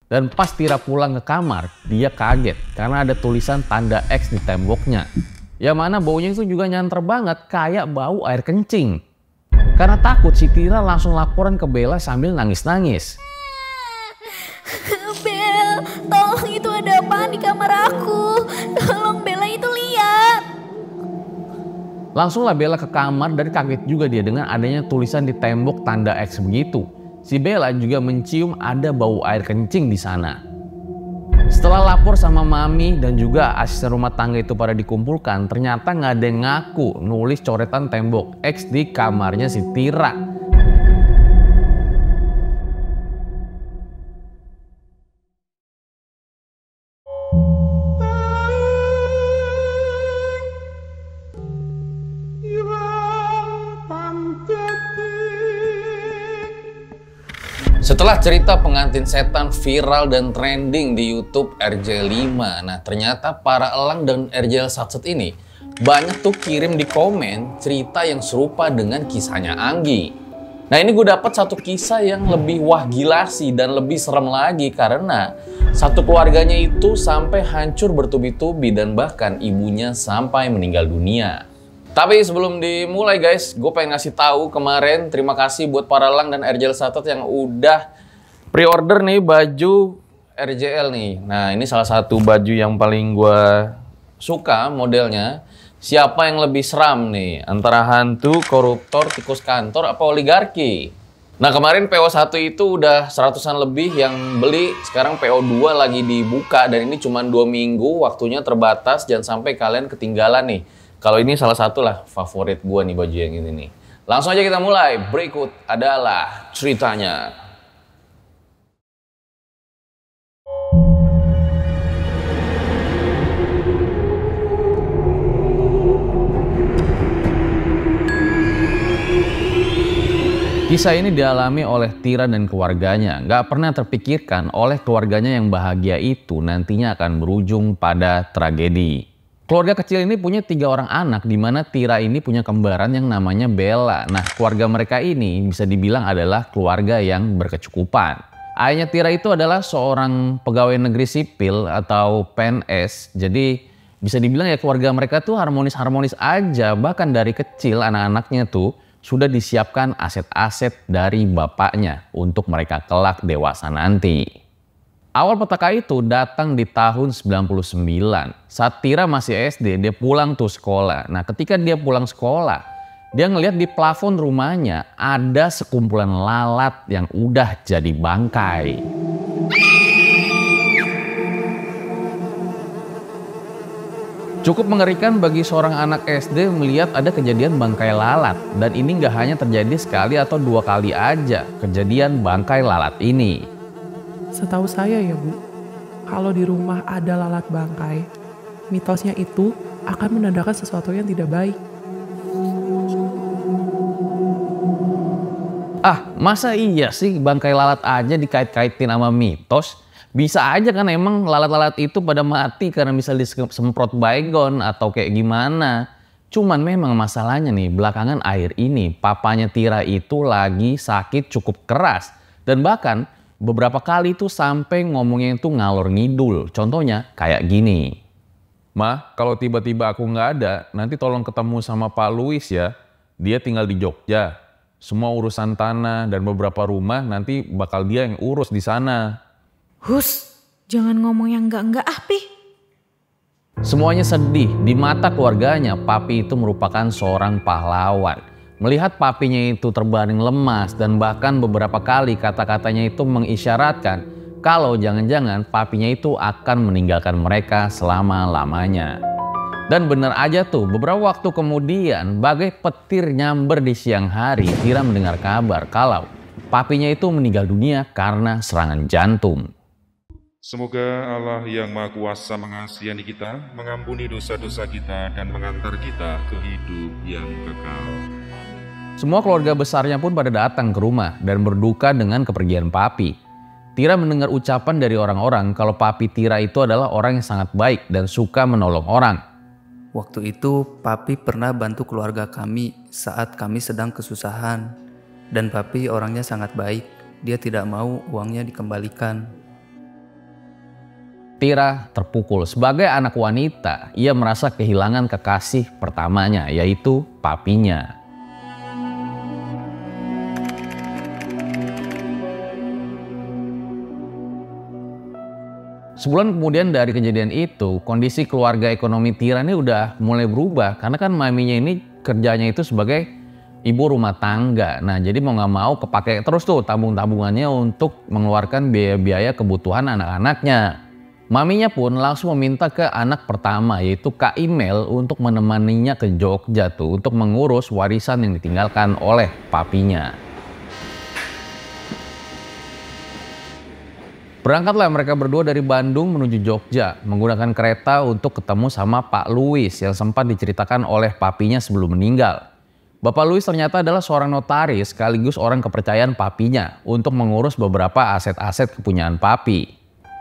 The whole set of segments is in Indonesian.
Dan pas Tira pulang ke kamar, dia kaget karena ada tulisan tanda X di temboknya. Yang mana baunya itu juga nyanter banget, kayak bau air kencing. Karena takut, si Tira langsung laporan ke Bella sambil nangis-nangis. Bel, tolong, itu ada apaan di kamar aku? Tolong Bella, itu lihat. Langsunglah Bella ke kamar dan kaget juga dia dengan adanya tulisan di tembok tanda X begitu. Si Bella juga mencium ada bau air kencing di sana. Setelah lapor sama mami dan juga asisten rumah tangga itu pada dikumpulkan, ternyata nggak ada yang ngaku nulis coretan tembok X di kamarnya si Tira. Setelah cerita pengantin setan viral dan trending di YouTube RJ5, nah ternyata para elang dan RJ Satset ini banyak tuh kirim di komen cerita yang serupa dengan kisahnya Anggi. Nah ini gue dapat satu kisah yang lebih wah gila sih dan lebih serem lagi karena satu keluarganya itu sampai hancur bertubi-tubi dan bahkan ibunya sampai meninggal dunia. Tapi sebelum dimulai guys, gue pengen ngasih tahu kemarin terima kasih buat para elang dan RJL Satet yang udah pre-order nih baju RJL nih. Nah ini salah satu baju yang paling gue suka modelnya. Siapa yang lebih seram nih? Antara hantu, koruptor, tikus kantor, apa oligarki? Nah kemarin PO1 itu udah 100-an lebih yang beli. Sekarang PO2 lagi dibuka dan ini cuma 2 minggu. Waktunya terbatas, jangan sampai kalian ketinggalan nih. Kalau ini salah satu lah favorit gue nih baju yang ini nih. Langsung aja kita mulai. Berikut adalah ceritanya. Kisah ini dialami oleh Tira dan keluarganya. Gak pernah terpikirkan oleh keluarganya yang bahagia itu nantinya akan berujung pada tragedi. Keluarga kecil ini punya 3 orang anak, di mana Tira ini punya kembaran yang namanya Bella. Nah, keluarga mereka ini bisa dibilang adalah keluarga yang berkecukupan. Ayahnya Tira itu adalah seorang pegawai negeri sipil atau PNS. Jadi bisa dibilang ya keluarga mereka tuh harmonis-harmonis aja. Bahkan dari kecil anak-anaknya tuh sudah disiapkan aset-aset dari bapaknya untuk mereka kelak dewasa nanti. Awal petaka itu datang di tahun 99. Saat Tira masih SD, dia pulang tuh sekolah. Nah ketika dia pulang sekolah, dia ngelihat di plafon rumahnya ada sekumpulan lalat yang udah jadi bangkai. Cukup mengerikan bagi seorang anak SD melihat ada kejadian bangkai lalat. Dan ini nggak hanya terjadi sekali atau 2 kali aja kejadian bangkai lalat ini. Setahu saya ya Bu, kalau di rumah ada lalat bangkai, mitosnya itu akan menandakan sesuatu yang tidak baik. Ah, masa iya sih bangkai lalat aja dikait-kaitin sama mitos? Bisa aja kan emang lalat-lalat itu pada mati karena bisa disemprot baygon atau kayak gimana. Cuman memang masalahnya nih, belakangan akhir ini papanya Tira itu lagi sakit cukup keras. Dan bahkan beberapa kali tuh sampai ngomongnya itu ngalor ngidul. Contohnya kayak gini. "Ma, kalau tiba-tiba aku nggak ada, nanti tolong ketemu sama Pak Luis ya. Dia tinggal di Jogja. Semua urusan tanah dan beberapa rumah nanti bakal dia yang urus di sana." Hus, jangan ngomong yang enggak-enggak Pi. Semuanya sedih. Di mata keluarganya, Papi itu merupakan seorang pahlawan. Melihat papinya itu terbaring lemas dan bahkan beberapa kali kata-katanya itu mengisyaratkan kalau jangan-jangan papinya itu akan meninggalkan mereka selama-lamanya. Dan benar aja tuh, beberapa waktu kemudian bagai petir nyamber di siang hari, Tira mendengar kabar kalau papinya itu meninggal dunia karena serangan jantung. Semoga Allah yang Maha Kuasa mengasihani kita, mengampuni dosa-dosa kita, dan mengantar kita ke hidup yang kekal. Semua keluarga besarnya pun pada datang ke rumah dan berduka dengan kepergian Papi. Tira mendengar ucapan dari orang-orang kalau Papi Tira itu adalah orang yang sangat baik dan suka menolong orang. Waktu itu Papi pernah bantu keluarga kami saat kami sedang kesusahan. Dan Papi orangnya sangat baik, dia tidak mau uangnya dikembalikan. Tira terpukul. Sebagai anak wanita, ia merasa kehilangan kekasih pertamanya, yaitu papinya. Sebulan kemudian dari kejadian itu, kondisi keluarga ekonomi Tira ini udah mulai berubah. Karena kan maminya ini kerjanya itu sebagai ibu rumah tangga. Nah, jadi mau nggak mau kepake terus tuh tabung-tabungannya untuk mengeluarkan biaya-biaya kebutuhan anak-anaknya. Maminya pun langsung meminta ke anak pertama, yaitu Kak Imel, untuk menemaninya ke Jogja tuh untuk mengurus warisan yang ditinggalkan oleh papinya. Berangkatlah mereka berdua dari Bandung menuju Jogja menggunakan kereta untuk ketemu sama Pak Louis yang sempat diceritakan oleh papinya sebelum meninggal. Bapak Louis ternyata adalah seorang notaris sekaligus orang kepercayaan papinya untuk mengurus beberapa aset-aset kepunyaan papi.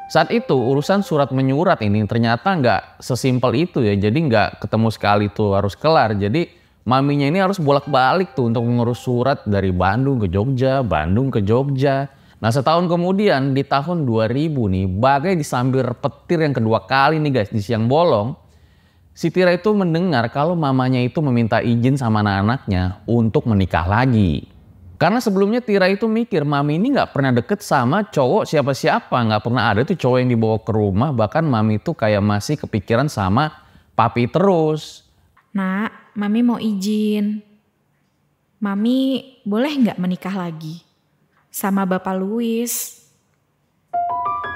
Saat itu urusan surat menyurat ini ternyata nggak sesimpel itu ya, jadi nggak ketemu sekali tuh harus kelar. Jadi maminya ini harus bolak-balik tuh untuk mengurus surat dari Bandung ke Jogja, Bandung ke Jogja. Nah, setahun kemudian di tahun 2000 nih, bagai disambil petir yang kedua kali nih guys di siang bolong, si Tira itu mendengar kalau mamanya itu meminta izin sama anak-anaknya untuk menikah lagi. Karena sebelumnya Tira itu mikir mami ini nggak pernah deket sama cowok siapa-siapa, nggak pernah ada tuh cowok yang dibawa ke rumah, bahkan mami itu kayak masih kepikiran sama papi terus. Nak, mami mau izin. Mami boleh nggak menikah lagi sama Bapak Louis?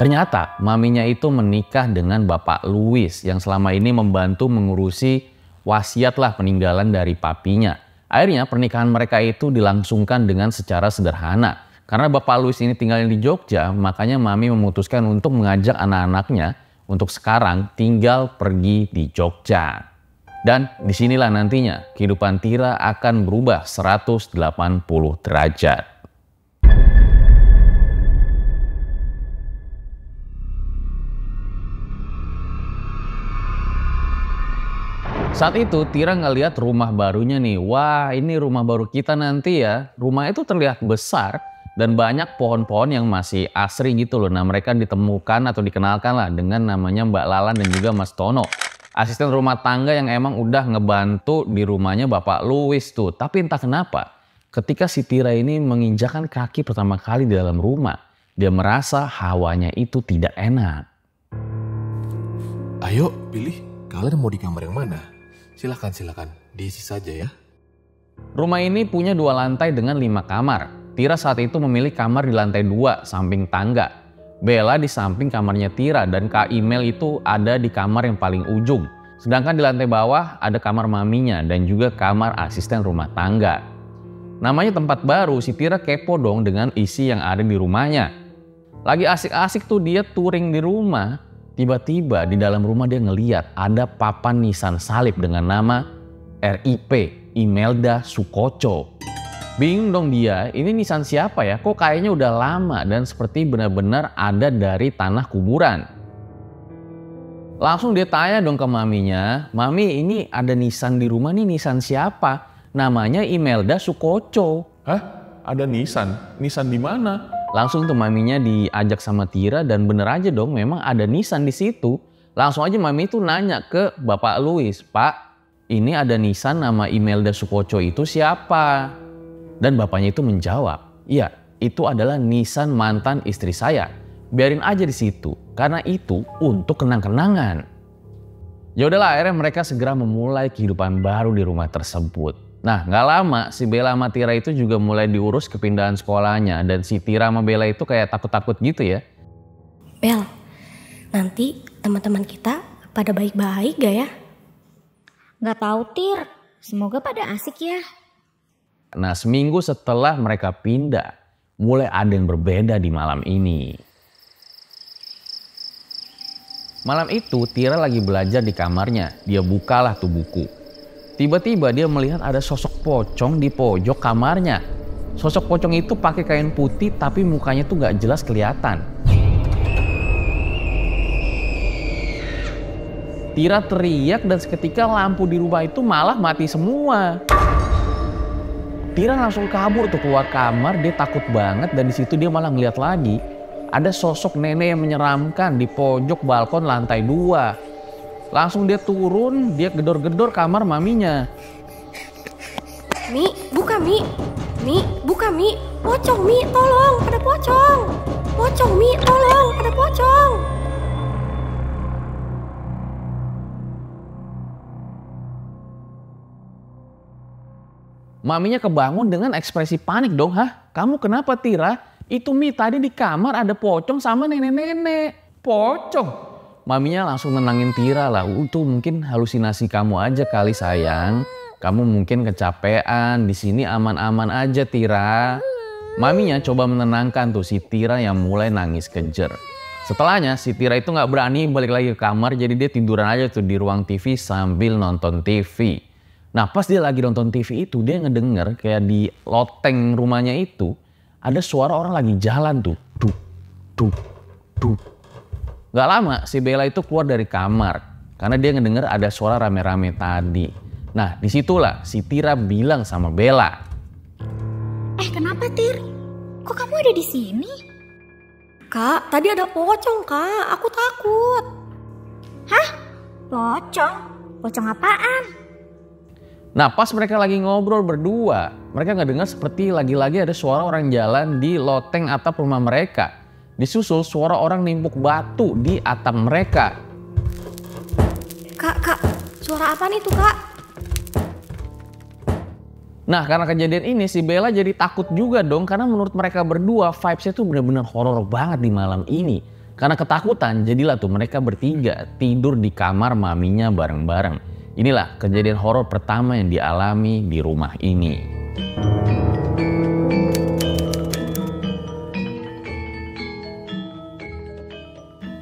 Ternyata maminya itu menikah dengan Bapak Louis yang selama ini membantu mengurusi wasiat lah peninggalan dari papinya. Akhirnya pernikahan mereka itu dilangsungkan dengan secara sederhana. Karena Bapak Louis ini tinggalnya di Jogja, makanya mami memutuskan untuk mengajak anak-anaknya untuk sekarang tinggal pergi di Jogja. Dan disinilah nantinya kehidupan Tira akan berubah 180 derajat. Saat itu Tira ngeliat rumah barunya nih. Wah, ini rumah baru kita nanti ya. Rumah itu terlihat besar dan banyak pohon-pohon yang masih asri gitu loh. Nah, mereka ditemukan atau dikenalkan lah dengan namanya Mbak Lalan dan juga Mas Tono. Asisten rumah tangga yang emang udah ngebantu di rumahnya Bapak Louis tuh. Tapi entah kenapa ketika si Tira ini menginjakan kaki pertama kali di dalam rumah, dia merasa hawanya itu tidak enak. Ayo pilih, kalian mau di kamar yang mana? Silakan, diisi saja ya. Rumah ini punya 2 lantai dengan 5 kamar. Tira saat itu memilih kamar di lantai 2 samping tangga. Bella di samping kamarnya Tira dan Kak Imel itu ada di kamar yang paling ujung. Sedangkan di lantai bawah ada kamar maminya dan juga kamar asisten rumah tangga. Namanya tempat baru, si Tira kepo dong dengan isi yang ada di rumahnya. Lagi asik-asik tuh dia touring di rumah. Tiba-tiba di dalam rumah dia ngeliat ada papan nisan salib dengan nama RIP Imelda Sukoco. Bingung dong dia, ini nisan siapa ya? Kok kayaknya udah lama dan seperti benar-benar ada dari tanah kuburan. Langsung dia tanya dong ke maminya, "Mami, ini ada nisan di rumah nih, nisan siapa?" Namanya Imelda Sukoco. Hah? Ada nisan? Nisan di mana? Langsung tuh maminya diajak sama Tira dan bener aja dong memang ada nisan di situ. Langsung aja mami itu nanya ke Bapak Louis, "Pak, ini ada nisan nama Imelda Sukoco itu siapa?" Dan bapaknya itu menjawab, "Iya, itu adalah nisan mantan istri saya. Biarin aja di situ, karena itu untuk kenang-kenangan." Ya udahlah, akhirnya mereka segera memulai kehidupan baru di rumah tersebut. Nah, nggak lama si Bella sama Tira itu juga mulai diurus kepindahan sekolahnya dan si Tira sama Bella itu kayak takut-takut gitu ya. Bel, nanti teman-teman kita pada baik-baik gak ya? Nggak tahu Tir, semoga pada asik ya. Nah, seminggu setelah mereka pindah, mulai ada yang berbeda di malam ini. Malam itu Tira lagi belajar di kamarnya, dia bukalah tuh buku. Tiba-tiba dia melihat ada sosok pocong di pojok kamarnya. Sosok pocong itu pakai kain putih tapi mukanya tuh gak jelas kelihatan. Tira teriak dan seketika lampu di rumah itu malah mati semua. Tira langsung kabur tuh keluar kamar, dia takut banget dan di situ dia malah ngeliat lagi ada sosok nenek yang menyeramkan di pojok balkon lantai 2. Langsung dia turun, dia gedor-gedor kamar maminya. Mi, buka Mi. Mi, buka Mi. Pocong Mi, tolong, ada pocong. Pocong Mi, tolong, ada pocong. Maminya kebangun dengan ekspresi panik dong. Hah? Kamu kenapa Tira? Itu Mi, tadi di kamar ada pocong sama nenek-nenek. Pocong? Maminya langsung nenangin Tira lah. Itu mungkin halusinasi kamu aja kali sayang. Kamu mungkin kecapean. Di sini aman-aman aja Tira. Maminya coba menenangkan tuh si Tira yang mulai nangis kejer. Setelahnya si Tira itu nggak berani balik lagi ke kamar. Jadi dia tiduran aja tuh di ruang TV sambil nonton TV. Nah pas dia lagi nonton TV itu dia ngedenger kayak di loteng rumahnya itu ada suara orang lagi jalan tuh. Duk, duk, duk. Gak lama si Bella itu keluar dari kamar karena dia ngedenger ada suara rame-rame tadi. Nah disitulah si Tira bilang sama Bella. Kenapa Tir? Kok kamu ada di sini? Kak, tadi ada pocong Kak, aku takut. Hah? Pocong? Pocong apaan? Nah pas mereka lagi ngobrol berdua, mereka ngedengar seperti lagi-lagi ada suara orang jalan di loteng atap rumah mereka. Disusul suara orang nimpuk batu di atap mereka. Kak, suara apa nih tuh Kak? Nah karena kejadian ini si Bella jadi takut juga dong. Karena menurut mereka berdua vibes-nya tuh benar-benar horor banget di malam ini. Karena ketakutan jadilah tuh mereka bertiga tidur di kamar maminya bareng-bareng. Inilah kejadian horor pertama yang dialami di rumah ini.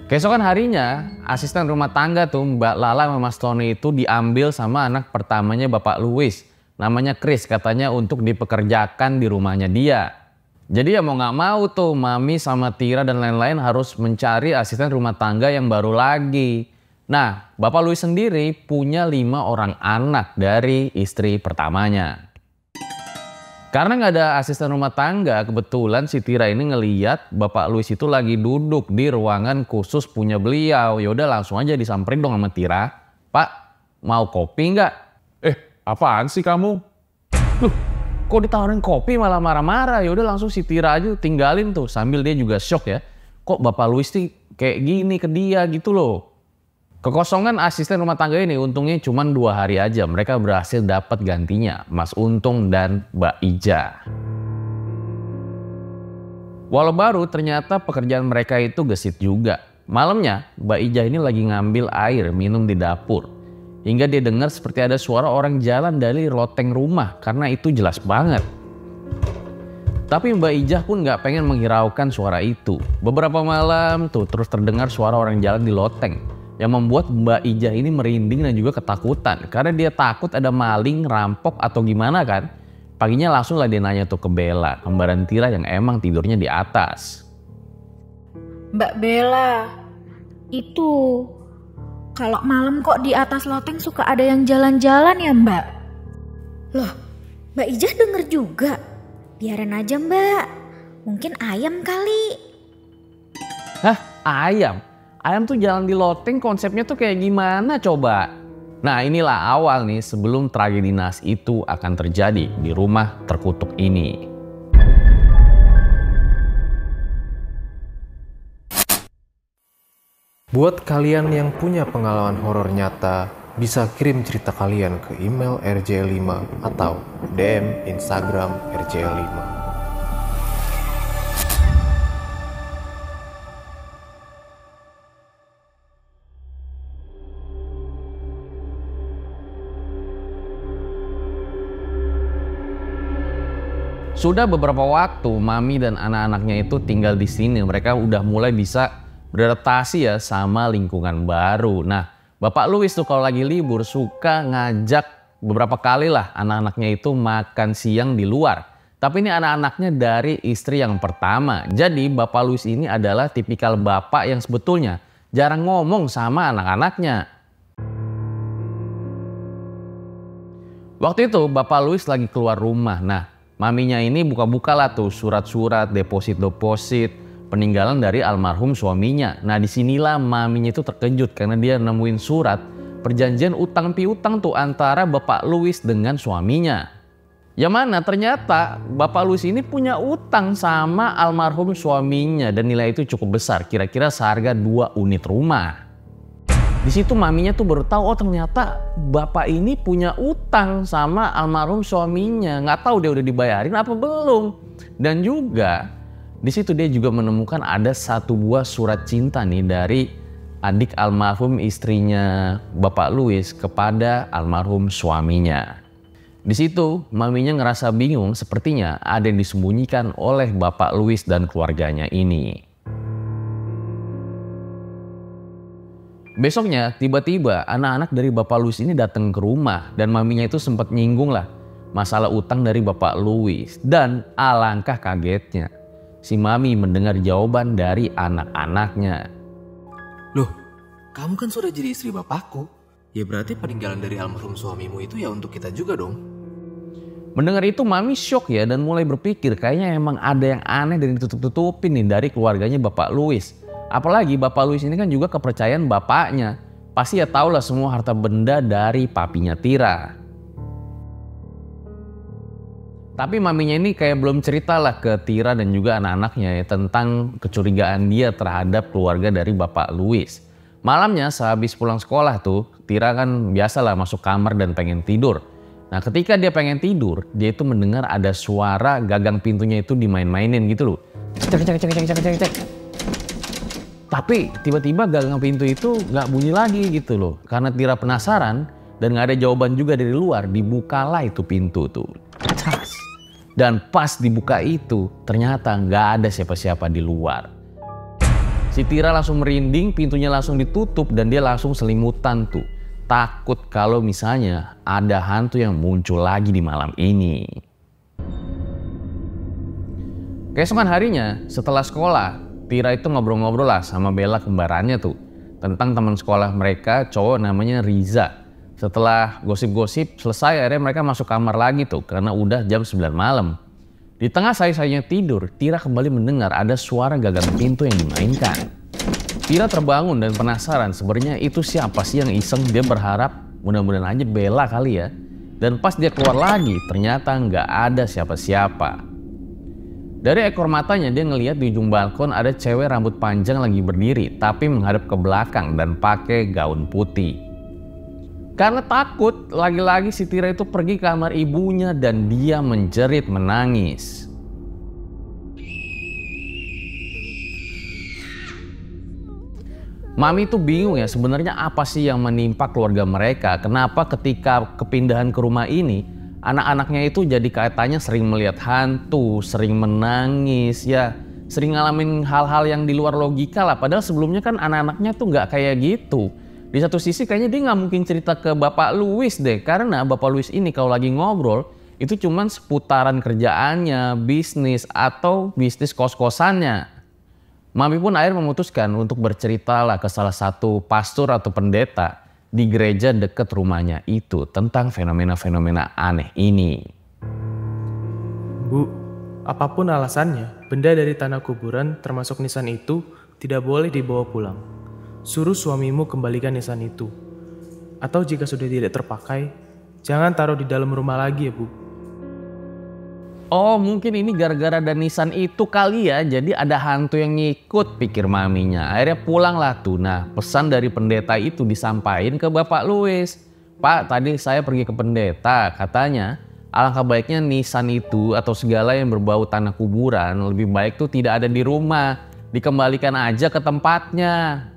Keesokan harinya, asisten rumah tangga tuh Mbak Lala sama Mas Tony itu diambil sama anak pertamanya Bapak Louis. Namanya Chris, katanya untuk dipekerjakan di rumahnya dia. Jadi ya mau gak mau tuh Mami sama Tira dan lain-lain harus mencari asisten rumah tangga yang baru lagi. Nah, Bapak Louis sendiri punya 5 orang anak dari istri pertamanya. Karena nggak ada asisten rumah tangga, kebetulan si Tira ini ngeliat Bapak Louis itu lagi duduk di ruangan khusus punya beliau. Yaudah langsung aja disamperin dong sama Tira. Pak, mau kopi nggak? Apaan sih kamu? Loh, kok ditawarin kopi malah marah-marah? Yaudah langsung si Tira aja tinggalin tuh. Sambil dia juga shock ya. Kok Bapak Louis sih kayak gini ke dia gitu loh. Kekosongan asisten rumah tangga ini untungnya cuma 2 hari aja. Mereka berhasil dapat gantinya, Mas Untung dan Mbak Ija. Walau baru ternyata pekerjaan mereka itu gesit juga. Malamnya Mbak Ija ini lagi ngambil air minum di dapur. Hingga dia dengar seperti ada suara orang jalan dari loteng rumah karena itu jelas banget. Tapi Mbak Ija pun nggak pengen menghiraukan suara itu. Beberapa malam tuh terus terdengar suara orang jalan di loteng. Yang membuat Mbak Ija ini merinding dan juga ketakutan. Karena dia takut ada maling, rampok atau gimana kan. Paginya langsung lah dia nanya tuh ke Bella, kembaran Tira yang emang tidurnya di atas. Mbak Bella, itu kalau malam kok di atas loteng suka ada yang jalan-jalan ya Mbak? Loh, Mbak Ija denger juga. Biarin aja Mbak, mungkin ayam kali. Hah? Ayam? Ayam tuh jalan di loteng konsepnya tuh kayak gimana coba? Nah inilah awal nih sebelum tragedi naas itu akan terjadi di rumah terkutuk ini. Buat kalian yang punya pengalaman horor nyata, bisa kirim cerita kalian ke email rj5 atau DM Instagram rj5. Sudah beberapa waktu Mami dan anak-anaknya itu tinggal di sini. Mereka udah mulai bisa beradaptasi ya sama lingkungan baru. Nah, Bapak Louis tuh kalau lagi libur suka ngajak beberapa kali lah anak-anaknya itu makan siang di luar. Tapi ini anak-anaknya dari istri yang pertama. Jadi Bapak Louis ini adalah tipikal bapak yang sebetulnya jarang ngomong sama anak-anaknya. Waktu itu Bapak Louis lagi keluar rumah. Nah, Maminya ini buka-buka lah tuh surat-surat, deposit-deposit. peninggalan dari almarhum suaminya. Nah disinilah maminya itu terkejut karena dia nemuin surat perjanjian utang piutang tuh antara Bapak Louis dengan suaminya. Yang mana ternyata Bapak Louis ini punya utang sama almarhum suaminya dan nilai itu cukup besar, kira-kira seharga 2 unit rumah. Di situ maminya tuh baru tahu, oh ternyata bapak ini punya utang sama almarhum suaminya. Nggak tahu dia udah dibayarin apa belum. Dan juga di situ dia juga menemukan ada 1 buah surat cinta nih dari adik almarhum istrinya Bapak Louis kepada almarhum suaminya. Di situ maminya ngerasa bingung, sepertinya ada yang disembunyikan oleh Bapak Louis dan keluarganya ini. Besoknya tiba-tiba anak-anak dari Bapak Louis ini datang ke rumah dan maminya itu sempat nyinggung lah masalah utang dari Bapak Louis. Dan alangkah kagetnya si mami mendengar jawaban dari anak-anaknya. Loh, kamu kan sudah jadi istri bapakku. Ya berarti peninggalan dari almarhum suamimu itu ya untuk kita juga dong. Mendengar itu mami shock ya dan mulai berpikir kayaknya emang ada yang aneh dan ditutup-tutupin nih dari keluarganya Bapak Louis. Apalagi Bapak Louis ini kan juga kepercayaan bapaknya. Pasti ya tahulah semua harta benda dari papinya Tira. Tapi maminya ini kayak belum cerita lah ke Tira dan juga anak-anaknya ya tentang kecurigaan dia terhadap keluarga dari Bapak Louis. Malamnya sehabis pulang sekolah tuh, Tira kan biasalah masuk kamar dan pengen tidur. Nah ketika dia pengen tidur, dia itu mendengar ada suara gagang pintunya itu dimain-mainin gitu loh. Cek, cek, cek, cek, cek, cek, cek. Tapi tiba-tiba gagang pintu itu nggak bunyi lagi gitu loh. Karena Tira penasaran dan nggak ada jawaban juga dari luar, dibukalah itu pintu tuh. Cas. Dan pas dibuka itu ternyata nggak ada siapa-siapa di luar. Si Tira langsung merinding, pintunya langsung ditutup dan dia langsung selimutan tuh. Takut kalau misalnya ada hantu yang muncul lagi di malam ini. Keesokan harinya setelah sekolah, Tira itu ngobrol-ngobrol lah sama Bella kembarannya tuh tentang teman sekolah mereka cowok namanya Riza. Setelah gosip-gosip selesai akhirnya mereka masuk kamar lagi tuh karena udah jam 9 malam. Di tengah say-saynya tidur, Tira kembali mendengar ada suara gagang pintu yang dimainkan. Tira terbangun dan penasaran sebenarnya itu siapa sih yang iseng. Dia berharap mudah-mudahan aja Bella kali ya. Dan pas dia keluar lagi ternyata nggak ada siapa-siapa. Dari ekor matanya dia ngelihat di ujung balkon ada cewek rambut panjang lagi berdiri tapi menghadap ke belakang dan pakai gaun putih. Karena takut, lagi-lagi si Tira itu pergi ke kamar ibunya dan dia menjerit menangis. Mami itu bingung ya sebenarnya apa sih yang menimpa keluarga mereka. Kenapa ketika kepindahan ke rumah ini anak-anaknya itu jadi kaitannya sering melihat hantu, sering menangis, ya sering ngalamin hal-hal yang di luar logika lah. Padahal sebelumnya kan anak-anaknya tuh nggak kayak gitu. Di satu sisi kayaknya dia nggak mungkin cerita ke Bapak Louis deh. Karena Bapak Louis ini kalau lagi ngobrol itu cuman seputaran kerjaannya, bisnis atau bisnis kos-kosannya. Mami pun akhirnya memutuskan untuk bercerita lah ke salah satu pastor atau pendeta di gereja dekat rumahnya itu tentang fenomena-fenomena aneh ini. Bu, apapun alasannya, benda dari tanah kuburan termasuk nisan itu tidak boleh dibawa pulang. Suruh suamimu kembalikan nisan itu. Atau jika sudah tidak terpakai, jangan taruh di dalam rumah lagi ya Bu. Oh mungkin ini gara-gara ada nisan itu kali ya, jadi ada hantu yang ngikut pikir maminya. Akhirnya pulang lah tuh. Nah pesan dari pendeta itu disampaikan ke Bapak Louis. Pak tadi saya pergi ke pendeta, katanya alangkah baiknya nisan itu atau segala yang berbau tanah kuburan lebih baik tuh tidak ada di rumah, dikembalikan aja ke tempatnya.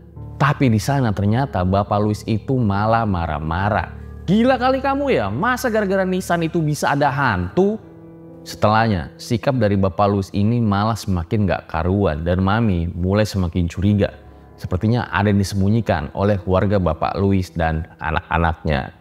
Tapi di sana ternyata Bapak Louis itu malah marah-marah. Gila kali kamu ya, masa gara-gara nisan itu bisa ada hantu? Setelahnya, sikap dari Bapak Louis ini malah semakin gak karuan dan Mami mulai semakin curiga. Sepertinya ada yang disembunyikan oleh keluarga Bapak Louis dan anak-anaknya.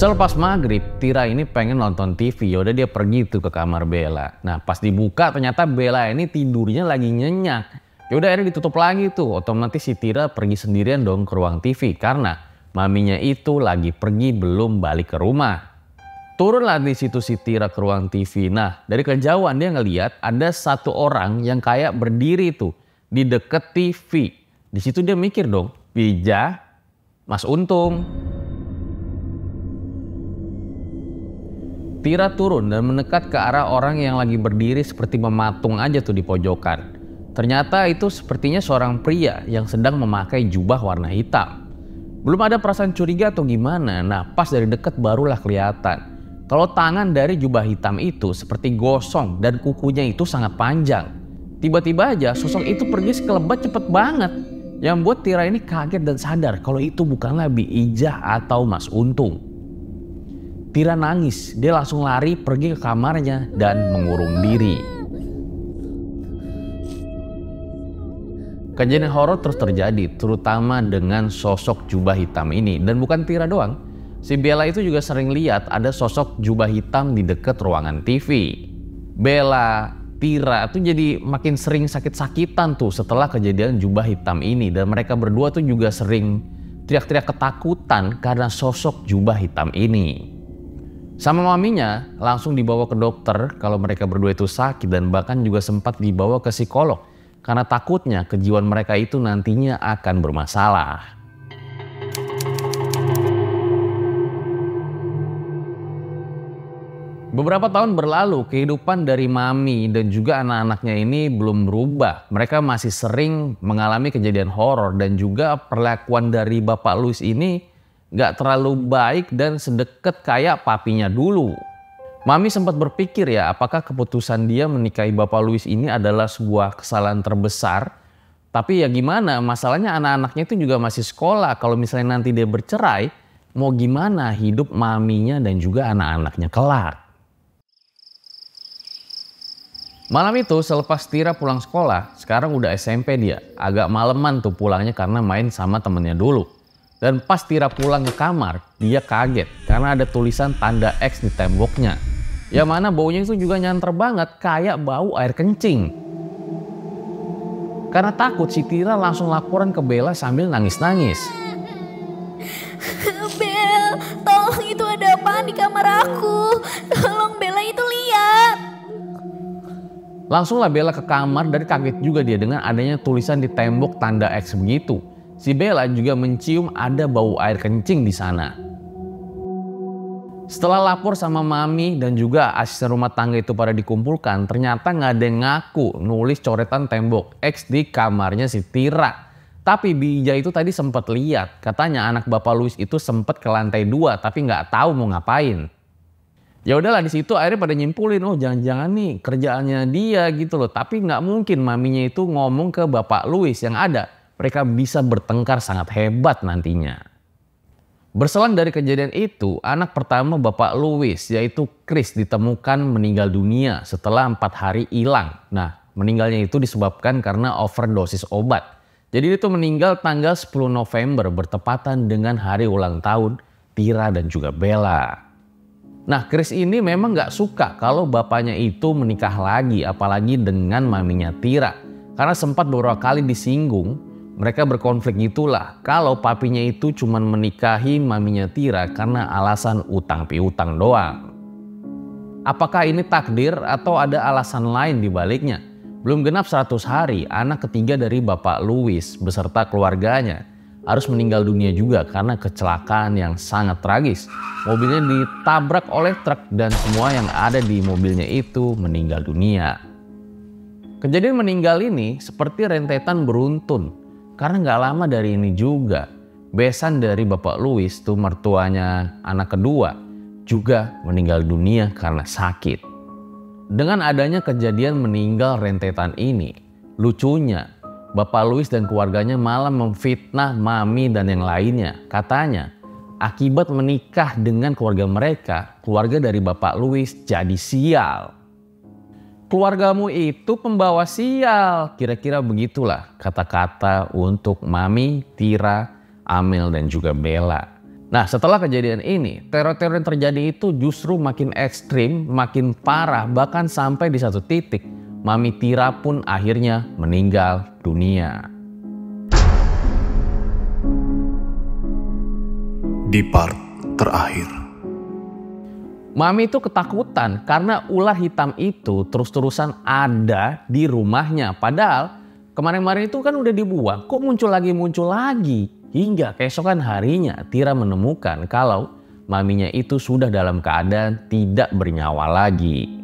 Selepas maghrib, Tira ini pengen nonton TV, yaudah dia pergi tuh ke kamar Bella. Nah pas dibuka ternyata Bella ini tidurnya lagi nyenyak. Ya udah akhirnya ditutup lagi tuh. Otomatis si Tira pergi sendirian dong ke ruang TV karena maminya itu lagi pergi belum balik ke rumah. Turunlah di situ si Tira ke ruang TV. Nah, dari kejauhan dia ngeliat ada satu orang yang kayak berdiri tuh di deket TV. Di situ dia mikir dong, Ija, Mas Untung. Tira turun dan mendekat ke arah orang yang lagi berdiri seperti mematung aja tuh di pojokan. Ternyata itu sepertinya seorang pria yang sedang memakai jubah warna hitam. Belum ada perasaan curiga atau gimana, nah pas dari dekat barulah kelihatan. Kalau tangan dari jubah hitam itu seperti gosong dan kukunya itu sangat panjang. Tiba-tiba aja sosok itu pergi sekelebat cepet banget. Yang buat Tira ini kaget dan sadar kalau itu bukanlah Bi Ijah atau Mas Untung. Tira nangis, dia langsung lari pergi ke kamarnya dan mengurung diri. Kejadian horor terus terjadi, terutama dengan sosok jubah hitam ini. Dan bukan Tira doang, si Bella itu juga sering lihat ada sosok jubah hitam di dekat ruangan TV. Bella, Tira tuh jadi makin sering sakit-sakitan tuh setelah kejadian jubah hitam ini. Dan mereka berdua tuh juga sering teriak-teriak ketakutan karena sosok jubah hitam ini. Sama maminya langsung dibawa ke dokter kalau mereka berdua itu sakit dan bahkan juga sempat dibawa ke psikolog. Karena takutnya kejiwaan mereka itu nantinya akan bermasalah. Beberapa tahun berlalu, kehidupan dari Mami dan juga anak-anaknya ini belum berubah. Mereka masih sering mengalami kejadian horor dan juga perlakuan dari Bapak Louis ini gak terlalu baik dan sedekat kayak papinya dulu. Mami sempat berpikir ya, apakah keputusan dia menikahi Bapak Louis ini adalah sebuah kesalahan terbesar. Tapi ya gimana, masalahnya anak-anaknya itu juga masih sekolah. Kalau misalnya nanti dia bercerai, mau gimana hidup maminya dan juga anak-anaknya kelak. Malam itu selepas Tira pulang sekolah, sekarang udah SMP dia. Agak maleman tuh pulangnya karena main sama temennya dulu. Dan pas Tira pulang ke kamar, dia kaget karena ada tulisan tanda X di temboknya. Yang mana baunya itu juga nyanter banget, kayak bau air kencing. Karena takut, si Tira langsung laporan ke Bella sambil nangis-nangis. Bel, tolong itu ada apaan di kamar aku? Tolong Bella itu lihat. Langsunglah Bella ke kamar dan kaget juga dia dengan adanya tulisan di tembok tanda X begitu. Si Bella juga mencium ada bau air kencing di sana. Setelah lapor sama Mami dan juga asisten rumah tangga itu pada dikumpulkan, ternyata nggak ada yang ngaku nulis coretan tembok X di kamarnya si Tira. Tapi Bi Ija itu tadi sempat lihat, katanya anak Bapak Louis itu sempat ke lantai 2 tapi nggak tahu mau ngapain. Ya udahlah, di situ akhirnya pada nyimpulin, oh jangan-jangan nih kerjaannya dia gitu loh. Tapi nggak mungkin maminya itu ngomong ke Bapak Louis, yang ada mereka bisa bertengkar sangat hebat nantinya. Berselang dari kejadian itu, anak pertama Bapak Louis yaitu Chris ditemukan meninggal dunia setelah 4 hari hilang. Nah, meninggalnya itu disebabkan karena overdosis obat. Jadi itu meninggal tanggal 10 November bertepatan dengan hari ulang tahun Tira dan juga Bella. Nah, Chris ini memang gak suka kalau bapaknya itu menikah lagi, apalagi dengan maminya Tira. Karena sempat beberapa kali disinggung, mereka berkonflik gitulah kalau papinya itu cuma menikahi maminya Tira karena alasan utang piutang doang. Apakah ini takdir atau ada alasan lain di baliknya? Belum genap 100 hari, anak ketiga dari Bapak Louis beserta keluarganya harus meninggal dunia juga karena kecelakaan yang sangat tragis. Mobilnya ditabrak oleh truk dan semua yang ada di mobilnya itu meninggal dunia. Kejadian meninggal ini seperti rentetan beruntun. Karena gak lama dari ini juga, besan dari Bapak Louis tuh mertuanya anak kedua juga meninggal dunia karena sakit. Dengan adanya kejadian meninggal rentetan ini, lucunya Bapak Louis dan keluarganya malah memfitnah Mami dan yang lainnya. Katanya akibat menikah dengan keluarga mereka, keluarga dari Bapak Louis jadi sial. Keluargamu itu pembawa sial, kira-kira begitulah kata-kata untuk Mami, Tira, Amel dan juga Bella. Nah, setelah kejadian ini, teror-teror yang terjadi itu justru makin ekstrim, makin parah, bahkan sampai di satu titik Mami Tira pun akhirnya meninggal dunia. Di part terakhir, Mami itu ketakutan karena ular hitam itu terus-terusan ada di rumahnya. Padahal kemarin-kemarin itu kan udah dibuang, kok muncul lagi. Hingga keesokan harinya Tira menemukan kalau maminya itu sudah dalam keadaan tidak bernyawa lagi.